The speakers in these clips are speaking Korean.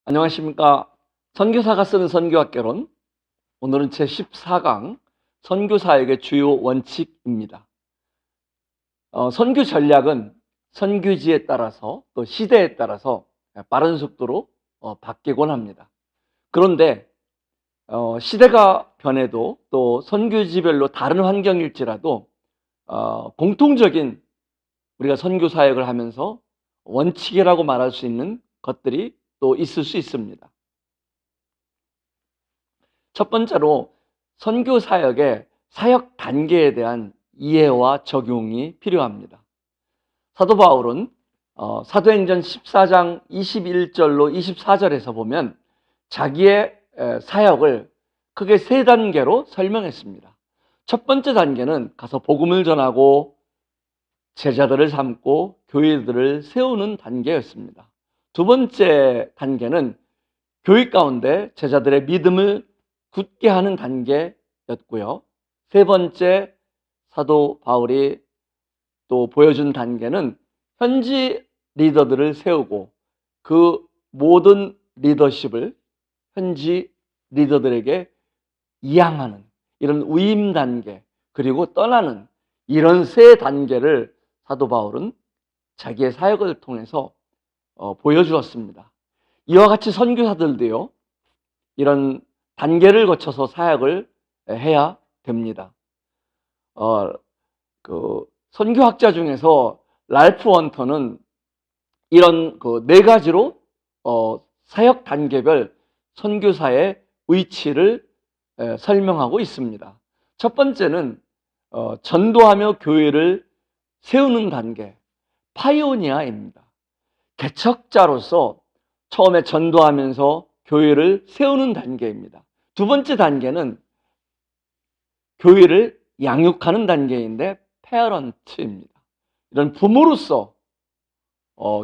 안녕하십니까. 선교사가 쓰는 선교학개론, 오늘은 제14강 선교사역의 주요 원칙입니다. 선교 전략은 선교지에 따라서 또 시대에 따라서 빠른 속도로 바뀌곤 합니다. 그런데 시대가 변해도 또 선교지별로 다른 환경일지라도 공통적인 우리가 선교사역을 하면서 원칙이라고 말할 수 있는 것들이 또 있을 수 있습니다. 첫 번째로 선교 사역의 사역 단계에 대한 이해와 적용이 필요합니다. 사도 바울은 사도행전 14장 21절로 24절에서 보면 자기의 사역을 크게 세 단계로 설명했습니다. 첫 번째 단계는 가서 복음을 전하고 제자들을 삼고 교회들을 세우는 단계였습니다. 두 번째 단계는 교회 가운데 제자들의 믿음을 굳게 하는 단계였고요. 세 번째 사도 바울이 또 보여준 단계는 현지 리더들을 세우고 그 모든 리더십을 현지 리더들에게 이양하는 이런 위임 단계, 그리고 떠나는 이런 세 단계를 사도 바울은 자기의 사역을 통해서 보여주었습니다. 이와 같이 선교사들도요, 이런 단계를 거쳐서 사역을 해야 됩니다. 선교학자 중에서 랄프 원터는 이런 네 가지로 사역 단계별 선교사의 위치를 설명하고 있습니다. 첫 번째는 전도하며 교회를 세우는 단계, 파이오니아입니다. 개척자로서 처음에 전도하면서 교회를 세우는 단계입니다. 두 번째 단계는 교회를 양육하는 단계인데 페어런트입니다. 이런 부모로서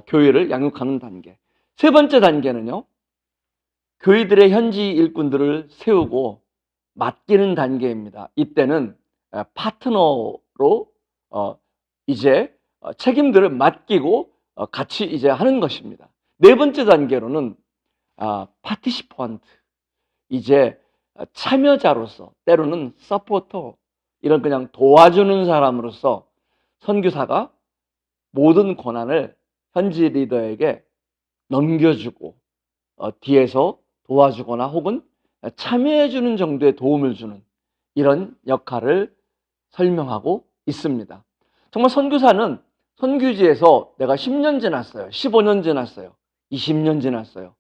교회를 양육하는 단계. 세 번째 단계는요, 교회들의 현지 일꾼들을 세우고 맡기는 단계입니다. 이때는 파트너로 이제 책임들을 맡기고 같이 이제 하는 것입니다. 네 번째 단계로는 파티시펀트, 이제 참여자로서, 때로는 서포터, 이런 그냥 도와주는 사람으로서 선교사가 모든 권한을 현지 리더에게 넘겨주고 뒤에서 도와주거나 혹은 참여해주는 정도의 도움을 주는 이런 역할을 설명하고 있습니다. 정말 선교사는 선교지에서 내가 10년 지났어요, 15년 지났어요, 20년 지났어요.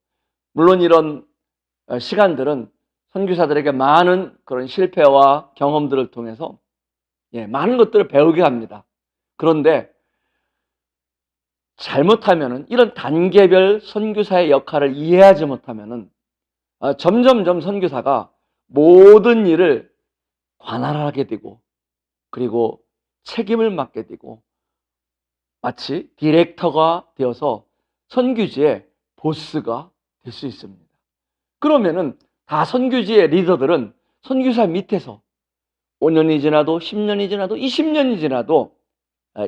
물론 이런 시간들은 선교사들에게 많은 그런 실패와 경험들을 통해서 많은 것들을 배우게 합니다. 그런데 잘못하면은, 이런 단계별 선교사의 역할을 이해하지 못하면은 점점점 선교사가 모든 일을 관할하게 되고, 그리고 책임을 맡게 되고, 마치 디렉터가 되어서 선교지의 보스가 될 수 있습니다. 그러면은 다 선교지의 리더들은 선교사 밑에서 5년이 지나도 10년이 지나도 20년이 지나도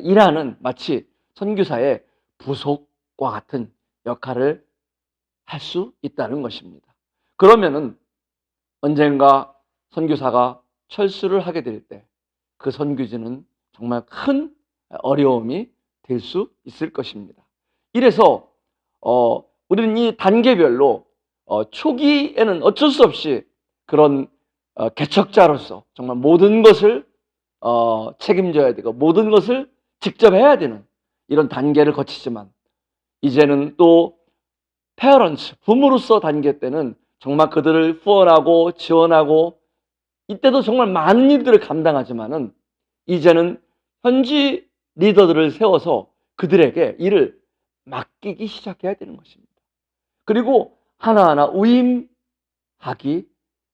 일하는, 마치 선교사의 부속과 같은 역할을 할 수 있다는 것입니다. 그러면은 언젠가 선교사가 철수를 하게 될 때 그 선교지는 정말 큰 어려움이 될 수 있을 것입니다. 이래서 우리는 이 단계별로 초기에는 어쩔 수 없이 그런 개척자로서 정말 모든 것을 책임져야 되고 모든 것을 직접 해야 되는 이런 단계를 거치지만, 이제는 또 페어런츠, 부모로서 단계 때는 정말 그들을 후원하고 지원하고, 이때도 정말 많은 일들을 감당하지만은 이제는 현지 리더들을 세워서 그들에게 일을 맡기기 시작해야 되는 것입니다. 그리고 하나하나 위임하기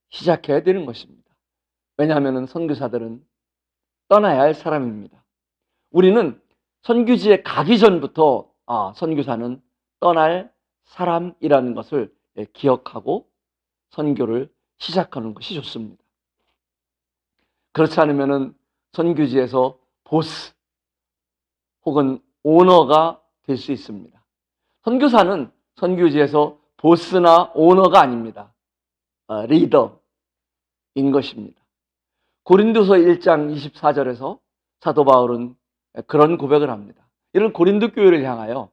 시작해야 되는 것입니다. 왜냐하면 선교사들은 떠나야 할 사람입니다. 우리는 선교지에 가기 전부터 선교사는 떠날 사람이라는 것을 기억하고 선교를 시작하는 것이 좋습니다. 그렇지 않으면 선교지에서 보스 혹은 오너가 될 수 있습니다. 선교사는 선교지에서 보스나 오너가 아닙니다. 리더인 것입니다. 고린도서 1장 24절에서 사도 바울은 그런 고백을 합니다. 이런 고린도 교회를 향하여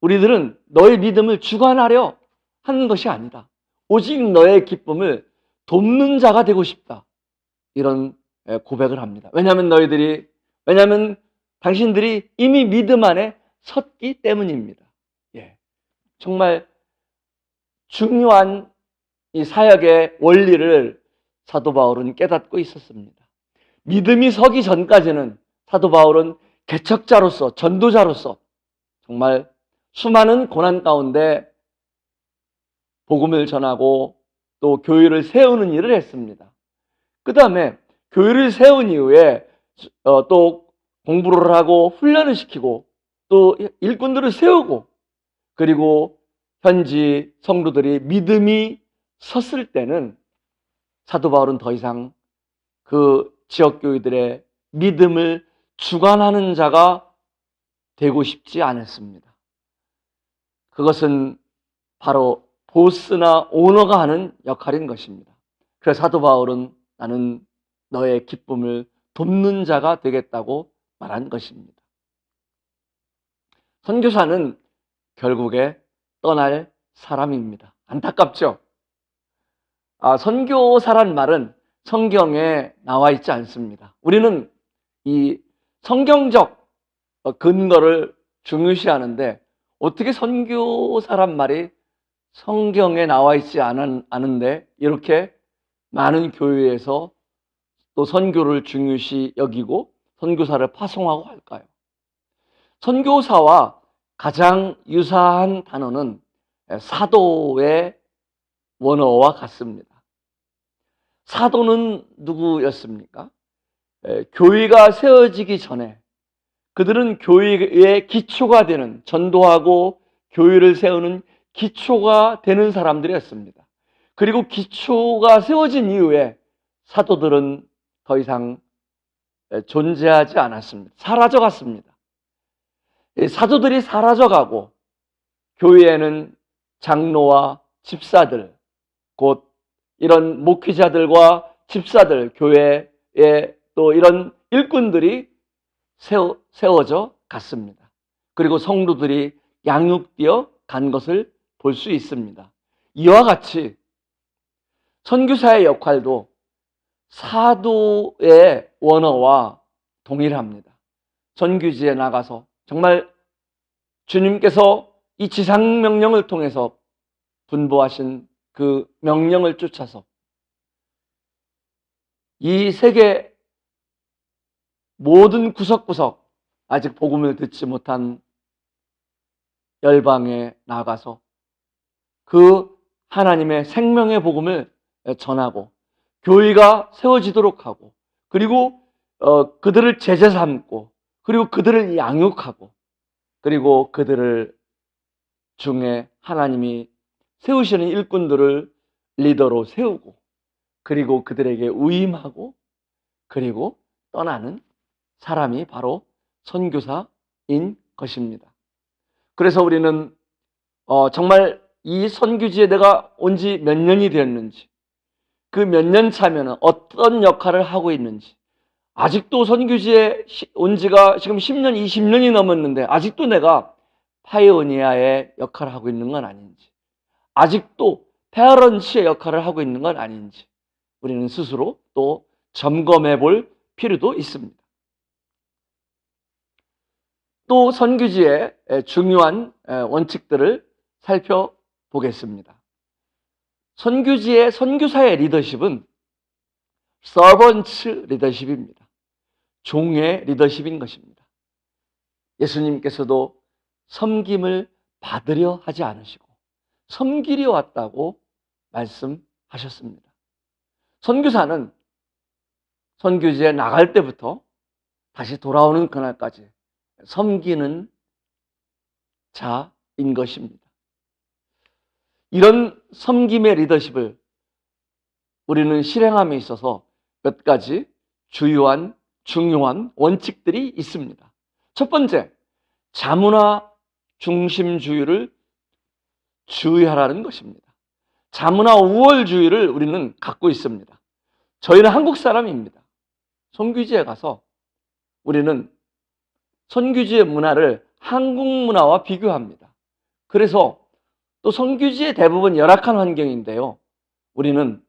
우리들은 너의 믿음을 주관하려 하는 것이 아니다. 오직 너의 기쁨을 돕는 자가 되고 싶다. 이런 고백을 합니다. 왜냐하면 당신들이 이미 믿음 안에 섰기 때문입니다. 예. 정말 중요한 이 사역의 원리를 사도 바울은 깨닫고 있었습니다. 믿음이 서기 전까지는 사도 바울은 개척자로서, 전도자로서 정말 수많은 고난 가운데 복음을 전하고 또 교회를 세우는 일을 했습니다. 그 다음에 교회를 세운 이후에 또 공부를 하고 훈련을 시키고 또 일꾼들을 세우고, 그리고 현지 성도들이 믿음이 섰을 때는 사도 바울은 더 이상 그 지역 교회들의 믿음을 주관하는 자가 되고 싶지 않았습니다. 그것은 바로 보스나 오너가 하는 역할인 것입니다. 그래서 사도 바울은 나는 너의 기쁨을 돕는 자가 되겠다고 말한 것입니다. 선교사는 결국에 떠날 사람입니다. 안타깝죠? 선교사란 말은 성경에 나와 있지 않습니다. 우리는 이 성경적 근거를 중요시하는데 어떻게 선교사란 말이 성경에 나와 있지 않은데 이렇게 많은 교회에서 또 선교를 중요시 여기고 선교사를 파송하고 할까요? 선교사와 가장 유사한 단어는 사도의 원어와 같습니다. 사도는 누구였습니까? 교회가 세워지기 전에 그들은 교회의 기초가 되는, 전도하고 교회를 세우는 기초가 되는 사람들이었습니다. 그리고 기초가 세워진 이후에 사도들은 더 이상 존재하지 않았습니다. 사라져갔습니다. 사도들이 사라져가고 교회에는 장로와 집사들, 곧 이런 목회자들과 집사들, 교회에 또 이런 일꾼들이 세워져 갔습니다. 그리고 성도들이 양육되어 간 것을 볼 수 있습니다. 이와 같이 선교사의 역할도 사도의 원어와 동일합니다. 선교지에 나가서 정말 주님께서 이 지상명령을 통해서 분부하신 그 명령을 쫓아서 이 세계 모든 구석구석 아직 복음을 듣지 못한 열방에 나가서 그 하나님의 생명의 복음을 전하고 교회가 세워지도록 하고, 그리고 그들을 제자 삼고, 그리고 그들을 양육하고, 그리고 그들을 중에 하나님이 세우시는 일꾼들을 리더로 세우고, 그리고 그들에게 위임하고, 그리고 떠나는 사람이 바로 선교사인 것입니다. 그래서 우리는 정말 이 선교지에 내가 온 지 몇 년이 되었는지, 그 몇 년 차면 어떤 역할을 하고 있는지, 아직도 선교지에 온 지가 지금 10년, 20년이 넘었는데 아직도 내가 파이오니아의 역할을 하고 있는 건 아닌지, 아직도 페어런츠의 역할을 하고 있는 건 아닌지 우리는 스스로 또 점검해 볼 필요도 있습니다. 또 선교지의 중요한 원칙들을 살펴보겠습니다. 선교지의 선교사의 리더십은 서번츠 리더십입니다. 종의 리더십인 것입니다. 예수님께서도 섬김을 받으려 하지 않으시고 섬기려 왔다고 말씀하셨습니다. 선교사는 선교지에 나갈 때부터 다시 돌아오는 그날까지 섬기는 자인 것입니다. 이런 섬김의 리더십을 우리는 실행함에 있어서 몇 가지 중요한 원칙들이 있습니다. 첫 번째, 자문화 중심주의를 주의하라는 것입니다. 자문화 우월주의를 우리는 갖고 있습니다. 저희는 한국 사람입니다. 선교지에 가서 우리는 선교지의 문화를 한국 문화와 비교합니다. 그래서 또 선교지의 대부분 열악한 환경인데요. 우리는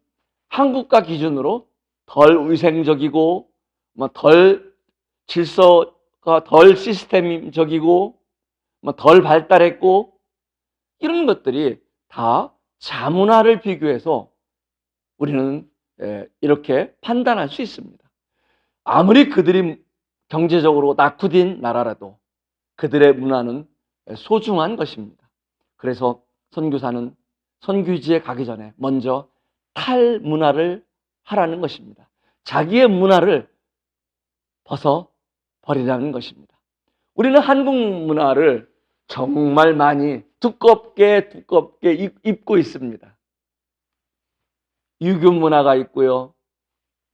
한국과 기준으로 덜 위생적이고 덜 질서가 덜 시스템적이고 덜 발달했고 이런 것들이 다 자문화를 비교해서 우리는 이렇게 판단할 수 있습니다. 아무리 그들이 경제적으로 낙후된 나라라도 그들의 문화는 소중한 것입니다. 그래서 선교사는 선교지에 가기 전에 먼저 탈문화를 하라는 것입니다. 자기의 문화를 벗어버리라는 것입니다. 우리는 한국 문화를 정말 많이 두껍게 입고 있습니다. 유교 문화가 있고요.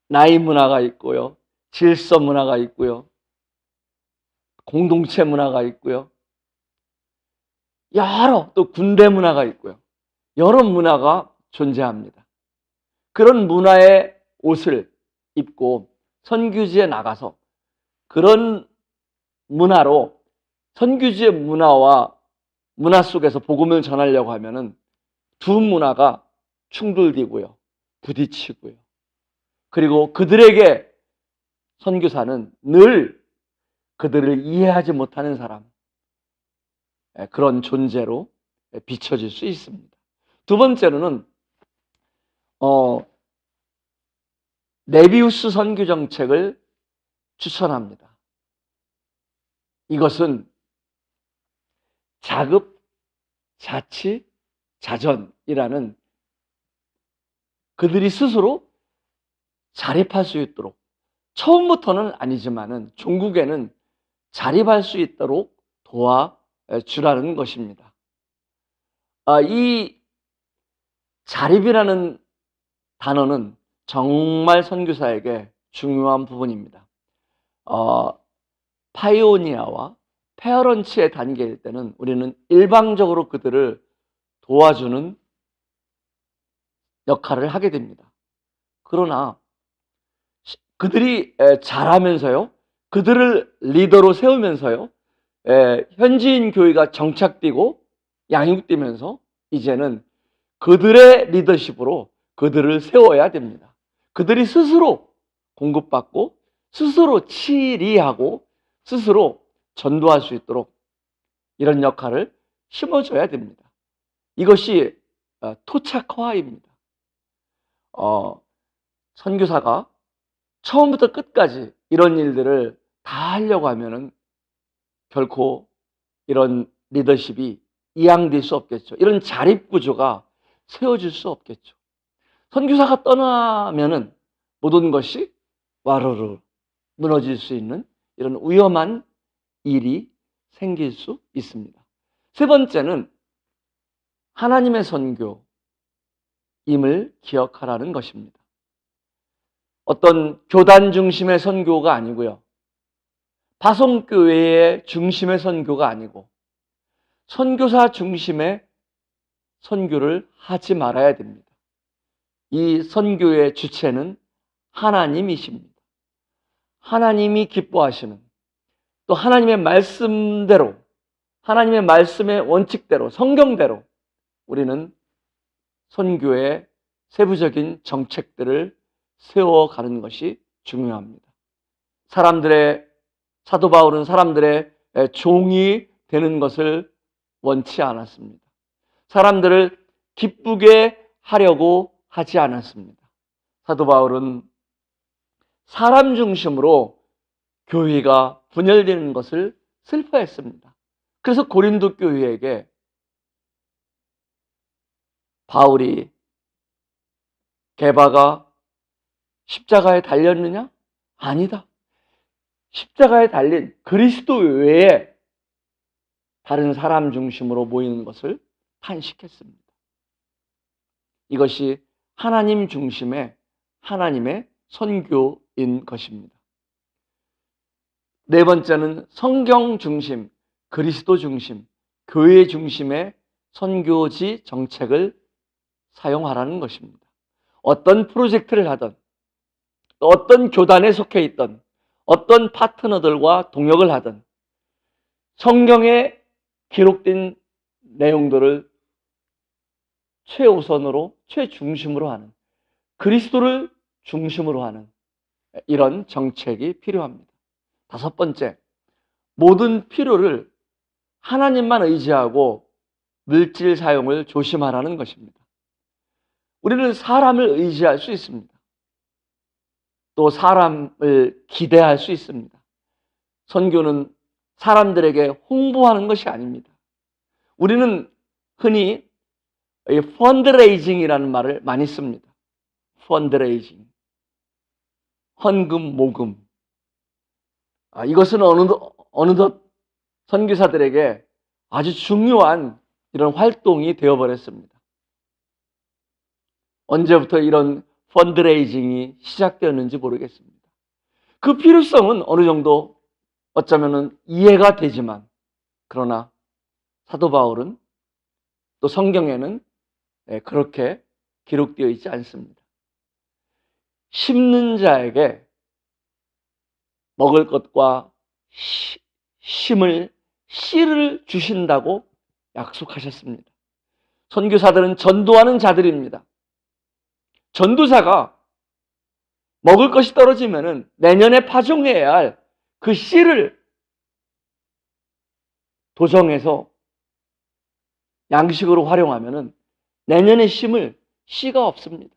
나이 문화가 있고요. 질서 문화가 있고요. 공동체 문화가 있고요. 여러 또 군대 문화가 있고요. 여러 문화가 존재합니다. 그런 문화의 옷을 입고 선교지에 나가서 그런 문화로 선교지의 문화와 문화 속에서 복음을 전하려고 하면은 두 문화가 충돌되고요. 부딪히고요. 그리고 그들에게 선교사는 늘 그들을 이해하지 못하는 사람, 그런 존재로 비춰질 수 있습니다. 두 번째로는 네비우스 선교 정책을 추천합니다. 이것은 자급, 자치, 자전이라는 그들이 스스로 자립할 수 있도록, 처음부터는 아니지만은 종국에는 자립할 수 있도록 도와주라는 것입니다. 이 자립이라는 단어는 정말 선교사에게 중요한 부분입니다. 파이오니아와 페어런치의 단계일 때는 우리는 일방적으로 그들을 도와주는 역할을 하게 됩니다. 그러나 그들이 자라면서요, 그들을 리더로 세우면서요, 현지인 교회가 정착되고 양육되면서 이제는 그들의 리더십으로 그들을 세워야 됩니다. 그들이 스스로 공급받고 스스로 치리하고 스스로 전도할 수 있도록 이런 역할을 심어줘야 됩니다. 이것이 토착화입니다. 선교사가 처음부터 끝까지 이런 일들을 다 하려고 하면은 결코 이런 리더십이 이양될 수 없겠죠. 이런 자립구조가 세워질 수 없겠죠. 선교사가 떠나면은 모든 것이 와르르 무너질 수 있는 이런 위험한 일이 생길 수 있습니다. 세 번째는 하나님의 선교임을 기억하라는 것입니다. 어떤 교단 중심의 선교가 아니고요. 파송교회의 중심의 선교가 아니고 선교사 중심의 선교를 하지 말아야 됩니다. 이 선교의 주체는 하나님이십니다. 하나님이 기뻐하시는, 또 하나님의 말씀대로, 하나님의 말씀의 원칙대로, 성경대로 우리는 선교의 세부적인 정책들을 세워가는 것이 중요합니다. 사도 바울은 사람들의 종이 되는 것을 원치 않았습니다. 사람들을 기쁘게 하려고 하지 않았습니다. 사도 바울은 사람 중심으로 교회가 분열되는 것을 슬퍼했습니다. 그래서 고린도 교회에게 바울이 게바가 십자가에 달렸느냐? 아니다. 십자가에 달린 그리스도 외에 다른 사람 중심으로 모이는 것을 탄식했습니다. 이것이 하나님 중심의 하나님의 선교인 것입니다. 네 번째는 성경 중심, 그리스도 중심, 교회 중심의 선교지 정책을 사용하라는 것입니다. 어떤 프로젝트를 하든, 또 어떤 교단에 속해 있든, 어떤 파트너들과 동역을 하든 성경에 기록된 내용들을 최우선으로, 최중심으로 하는, 그리스도를 중심으로 하는 이런 정책이 필요합니다. 다섯 번째, 모든 필요를 하나님만 의지하고 물질 사용을 조심하라는 것입니다. 우리는 사람을 의지할 수 있습니다. 또 사람을 기대할 수 있습니다. 선교는 사람들에게 홍보하는 것이 아닙니다. 우리는 흔히 펀드레이징이라는 말을 많이 씁니다. 펀드레이징, 헌금, 모금. 이것은 어느덧 선교사들에게 아주 중요한 이런 활동이 되어버렸습니다. 언제부터 이런 펀드레이징이 시작되었는지 모르겠습니다. 그 필요성은 어느 정도 어쩌면 이해가 되지만, 그러나 사도 바울은 또 성경에는 그렇게 기록되어 있지 않습니다. 심는 자에게 먹을 것과 씨를 주신다고 약속하셨습니다. 선교사들은 전도하는 자들입니다. 전도사가 먹을 것이 떨어지면 내년에 파종해야 할 그 씨를 도정해서 양식으로 활용하면 내년에 심을 씨가 없습니다.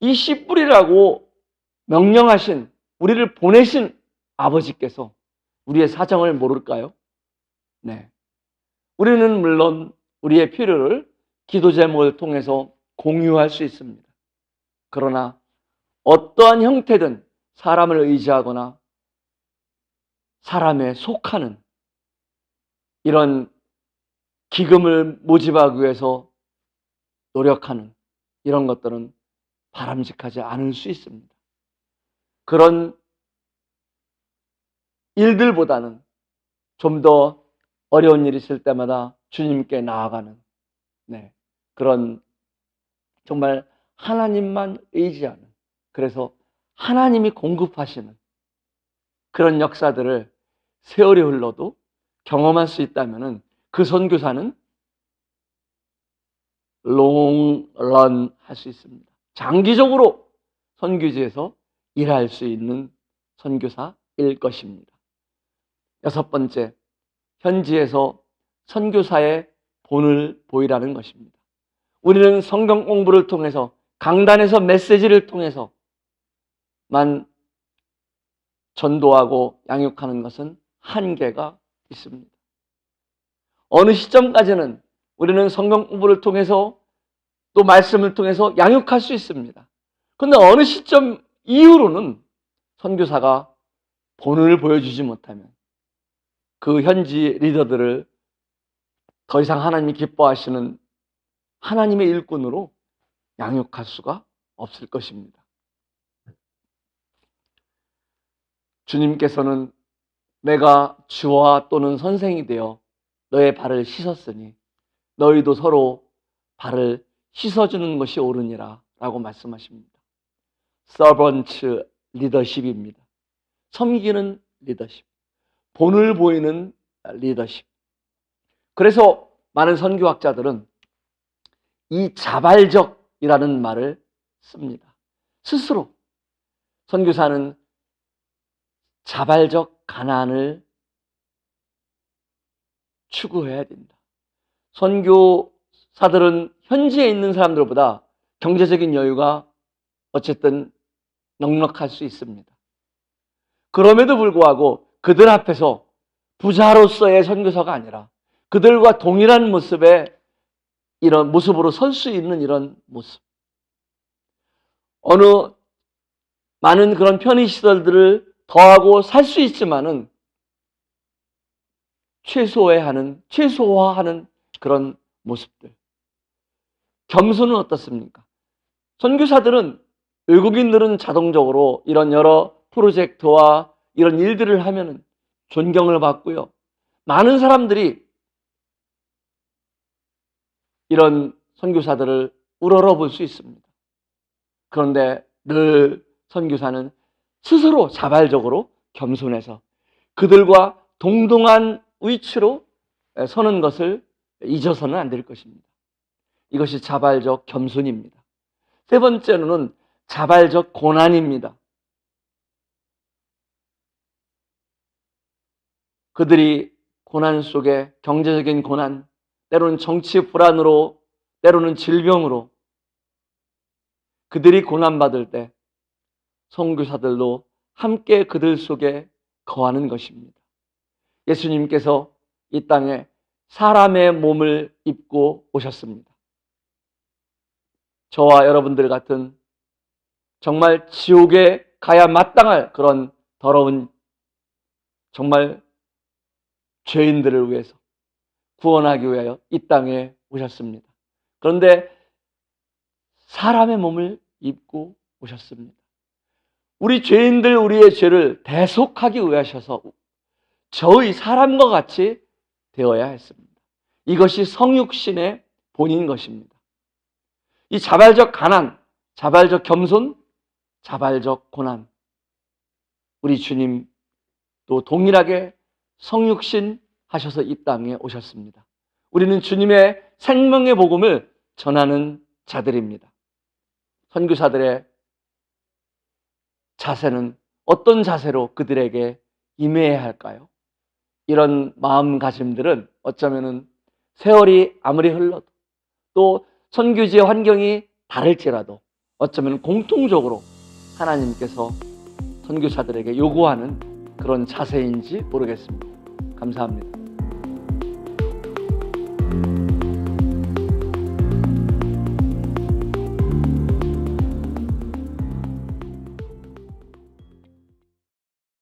이 씨 뿌리라고 명령하신, 우리를 보내신 아버지께서 우리의 사정을 모를까요? 네. 우리는 물론 우리의 필요를 기도 제목을 통해서 공유할 수 있습니다. 그러나 어떠한 형태든 사람을 의지하거나 사람에 속하는 이런 기금을 모집하기 위해서 노력하는 이런 것들은 바람직하지 않을 수 있습니다. 그런 일들보다는 좀 더 어려운 일이 있을 때마다 주님께 나아가는 그런 정말 하나님만 의지하는, 그래서 하나님이 공급하시는 그런 역사들을 세월이 흘러도 경험할 수 있다면 그 선교사는 롱런 할 수 있습니다. 장기적으로 선교지에서 일할 수 있는 선교사일 것입니다. 여섯 번째, 현지에서 선교사의 본을 보이라는 것입니다. 우리는 성경 공부를 통해서, 강단에서 메시지를 통해서만 전도하고 양육하는 것은 한계가 있습니다. 어느 시점까지는 우리는 성경 공부를 통해서 또 말씀을 통해서 양육할 수 있습니다. 그런데 어느 시점 이후로는 선교사가 본을 보여주지 못하면 그 현지 리더들을 더 이상 하나님이 기뻐하시는 하나님의 일꾼으로 양육할 수가 없을 것입니다. 주님께서는 내가 주와 또는 선생이 되어 너의 발을 씻었으니 너희도 서로 발을 씻어주는 것이 옳으니라 라고 말씀하십니다. 서번트 리더십입니다. 섬기는 리더십, 본을 보이는 리더십. 그래서 많은 선교학자들은 이 자발적이라는 말을 씁니다. 스스로 선교사는 자발적 가난을 추구해야 된다. 선교사들은 현지에 있는 사람들보다 경제적인 여유가 어쨌든 넉넉할 수 있습니다. 그럼에도 불구하고 그들 앞에서 부자로서의 선교사가 아니라 그들과 동일한 모습의 이런 모습으로 설 수 있는 이런 모습. 어느 많은 그런 편의시설들을 더하고 살 수 있지만은 최소화하는 그런 모습들. 겸손은 어떻습니까? 선교사들은, 외국인들은 자동적으로 이런 여러 프로젝트와 이런 일들을 하면은 존경을 받고요. 많은 사람들이 이런 선교사들을 우러러볼 수 있습니다. 그런데 늘 선교사는 스스로 자발적으로 겸손해서 그들과 동등한 위치로 서는 것을 잊어서는 안 될 것입니다. 이것이 자발적 겸손입니다. 세 번째로는 자발적 고난입니다. 그들이 고난 속에 경제적인 고난, 때로는 정치 불안으로, 때로는 질병으로 그들이 고난받을 때 선교사들도 함께 그들 속에 거하는 것입니다. 예수님께서 이 땅에 사람의 몸을 입고 오셨습니다. 저와 여러분들 같은 정말 지옥에 가야 마땅할 그런 더러운 정말 죄인들을 위해서 구원하기 위하여 이 땅에 오셨습니다. 그런데 사람의 몸을 입고 오셨습니다. 우리 죄인들, 우리의 죄를 대속하기 위하셔서 저의 사람과 같이 되어야 했습니다. 이것이 성육신의 본인 것입니다. 이 자발적 가난, 자발적 겸손, 자발적 고난, 우리 주님도 동일하게 성육신 하셔서 이 땅에 오셨습니다. 우리는 주님의 생명의 복음을 전하는 자들입니다. 선교사들의 자세는 어떤 자세로 그들에게 임해야 할까요? 이런 마음가짐들은 어쩌면은 세월이 아무리 흘러도 또 선교지의 환경이 다를지라도 어쩌면 공통적으로 하나님께서 선교사들에게 요구하는 그런 자세인지 모르겠습니다. 감사합니다.